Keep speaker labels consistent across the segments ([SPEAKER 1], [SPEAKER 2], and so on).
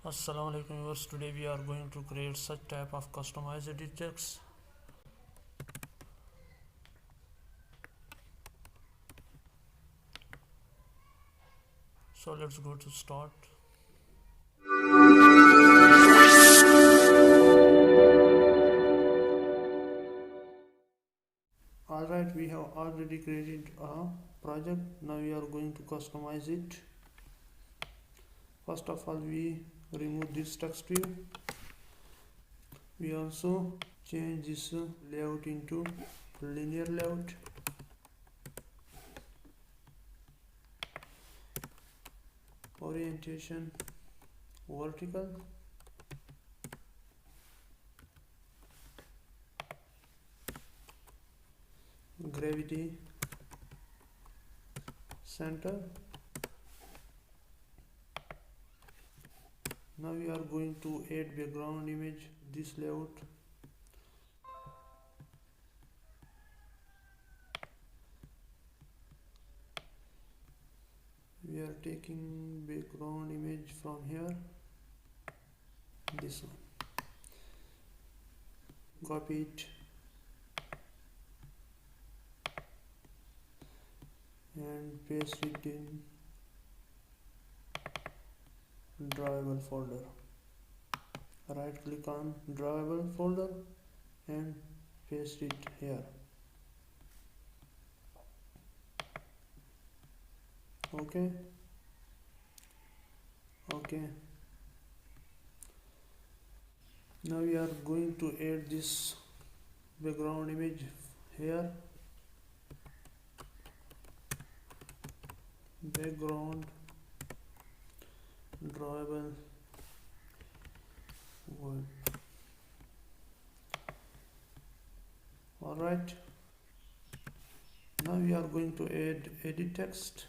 [SPEAKER 1] Assalamu alaikum viewers. Today we are going to create such type of customized edit text. So let's go to start. Alright, we have already created a project. Now we are going to customize it. First of all, we remove this text view. We also change this layout into linear layout. Orientation vertical. Gravity center. Now we are going to add background image this layout. We are taking background image from here, this one. Copy it and paste it in drawable folder. Right click on drawable folder and paste it here. Okay. Now we are going to add this background image here. Background drawable word. Alright. Now we are going to add edit text.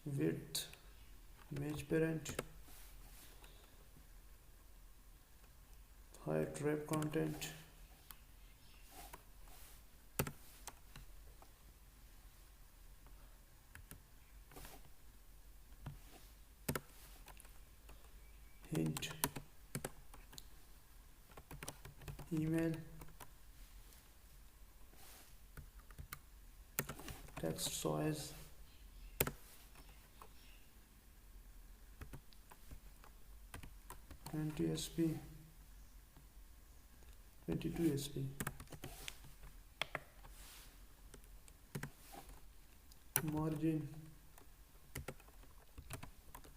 [SPEAKER 1] Width, image parent, height, wrap content, hint, email, text size, sp 22 sp, margin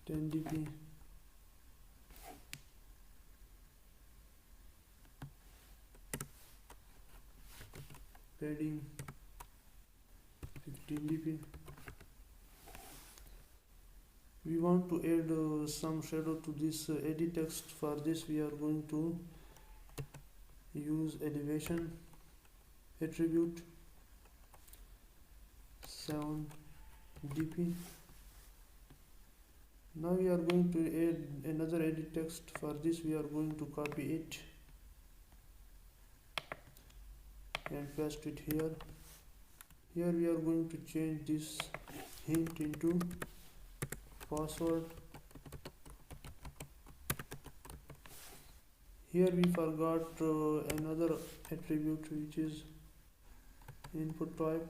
[SPEAKER 1] 10 dp, padding 15 dp. We want to add some shadow to this edit text. For this we are going to use elevation attribute 7 dp. Now we are going to add another edit text. For this we are going to copy it and paste it here. Here we are going to change this hint into password. Here we forgot another attribute, which is input type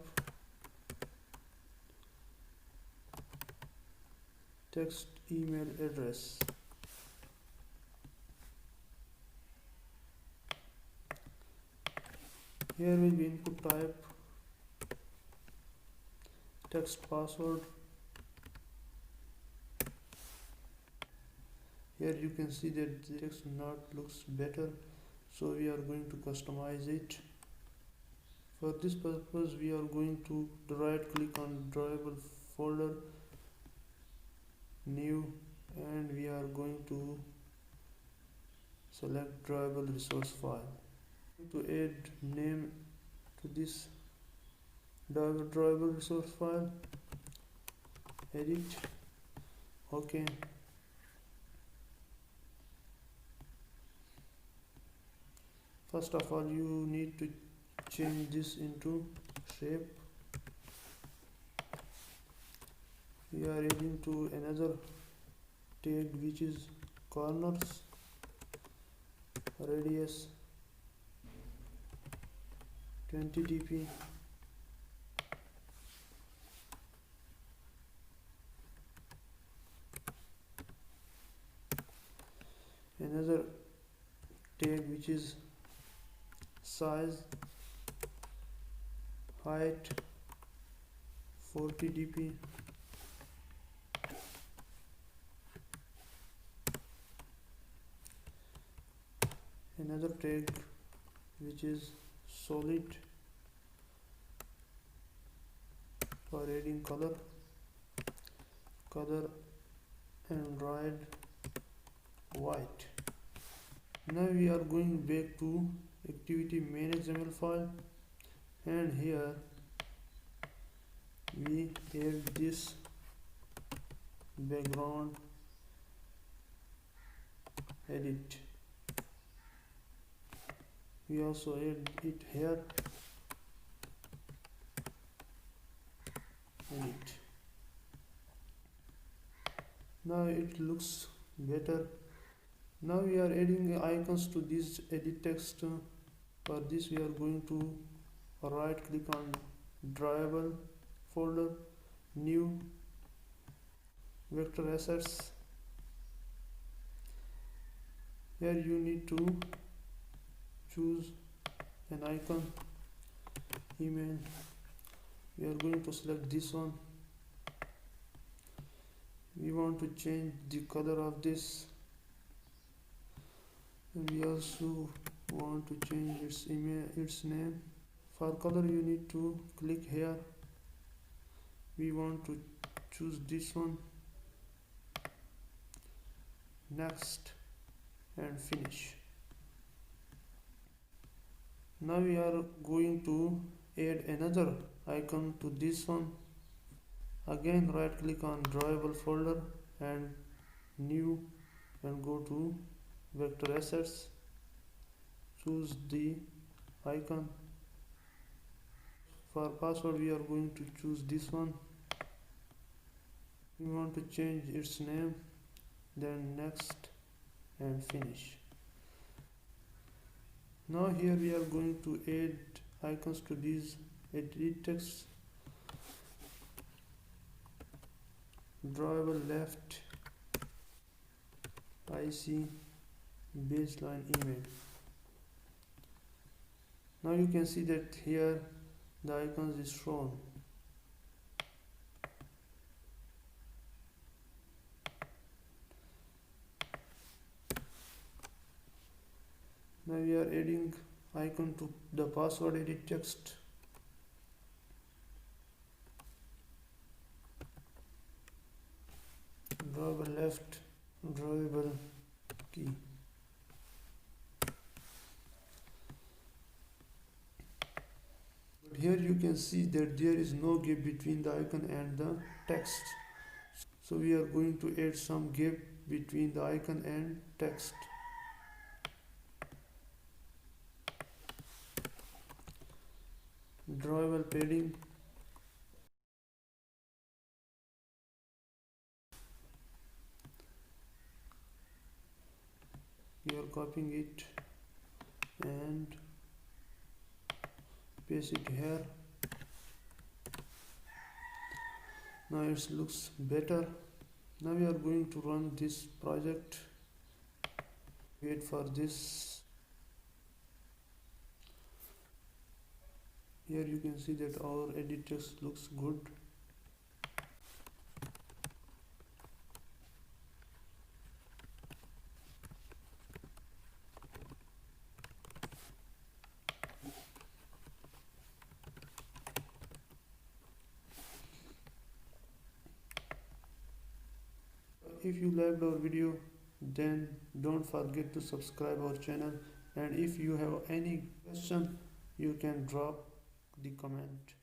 [SPEAKER 1] text email address. Here will be input type text password. Here you can see that the text not looks better, so we are going to customize it. For this purpose we are going to right click on drawable folder, new, and we are going to select drawable resource file. To add name to this drawable resource file, edit, okay. First of all, you need to change this into shape we are adding to another tag which is corners, radius 20 dp, another tag which is size, height 40 dp, another tag which is solid for adding color and red, white. Now we are going back to activity main XML file, and here we add this background edit. We also add it here, edit. Now it looks better. Now we are adding icons to this edit text. For this we are going to right click on drawable folder, new, vector assets. Here you need to choose an icon, email. We are going to select this one. We want to change the color of this, and we also want to change its name. For color you need to click here. We want to choose this one, next, and finish. Now we are going to add another icon to this one. Again right click on drawable folder and new, and go to vector assets, choose the icon. For password we are going to choose this one. We want to change its name, then next, and finish. Now here we are going to add icons to these EditText. Drawable left, IC, baseline email. Now you can see that here the icons is shown. Now we are adding icon to the password edit text. Drawable left, drawable key. But here you can see that there is no gap between the icon and the text. So we are going to add some gap between the icon and text. Drawable padding. We are copying it and paste it here. Now it looks better. Now we are going to run this project. Wait for this. Here you can see that our edit text looks good. If you liked our video, then don't forget to subscribe our channel, and if you have any question, you can drop the comment.